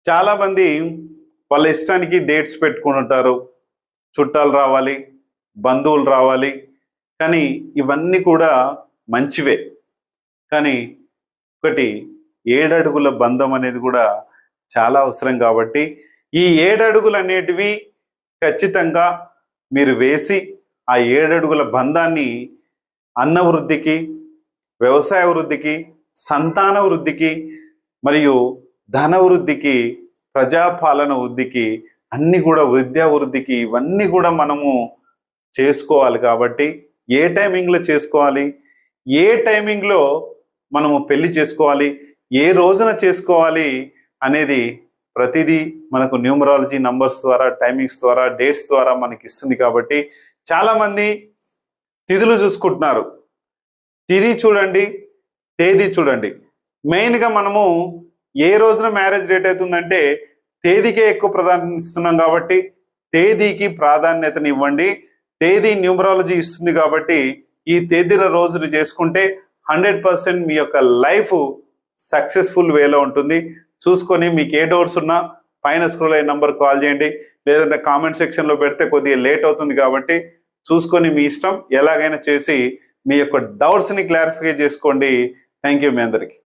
చాలామంది వాళ్ళ ఇష్టానికి డేట్స్ పెట్టుకుని ఉంటారు. చుట్టాలు రావాలి, బంధువులు రావాలి. కానీ ఇవన్నీ కూడా మంచివే. కానీ ఒకటి 7 అడుగుల బంధం అనేది కూడా చాలా అవసరం కాబట్టి ఈ 7 అడుగులు అనేటివి ఖచ్చితంగా మీరు వేసి ఆ 7 అడుగుల బంధాన్ని అన్న వృద్ధికి, వ్యవసాయ వృద్ధికి, సంతాన వృద్ధికి మరియు ధన వృద్ధికి, ప్రజాపాలన వృద్ధికి, అన్ని కూడా విద్యా వృద్ధికి ఇవన్నీ కూడా మనము చేసుకోవాలి. కాబట్టి ఏ టైమింగ్లో చేసుకోవాలి, ఏ టైమింగ్లో మనము పెళ్లి చేసుకోవాలి, ఏ రోజున చేసుకోవాలి అనేది ప్రతిదీ మనకు న్యూమరాలజీ నంబర్స్ ద్వారా, టైమింగ్స్ ద్వారా, డేట్స్ ద్వారా మనకి ఇస్తుంది. కాబట్టి చాలామంది తిథులు చూసుకుంటున్నారు. తిథి చూడండి, తేదీ చూడండి. మెయిన్గా మనము ఏ రోజున మ్యారేజ్ డేట్ అవుతుందంటే తేదీకే ఎక్కువ ప్రాధాన్యత ఇస్తున్నాం కాబట్టి తేదీకి ప్రాధాన్యతని ఇవ్వండి. తేదీ న్యూమరాలజీ ఇస్తుంది కాబట్టి ఈ తేదీల రోజులు చేసుకుంటే 100% మీ యొక్క లైఫ్ సక్సెస్ఫుల్ వేలో ఉంటుంది. చూసుకొని మీకు ఏ డౌట్స్ ఉన్నా పైన స్క్రోల్ అయ్యే నంబర్ కాల్ చేయండి, లేదంటే కామెంట్ సెక్షన్లో పెడితే కొద్దిగా లేట్ అవుతుంది. కాబట్టి చూసుకొని మీ ఇష్టం ఎలాగైనా చేసి మీ యొక్క డౌట్స్ని క్లారిఫై చేసుకోండి. థ్యాంక్ యూ మీ అందరికీ.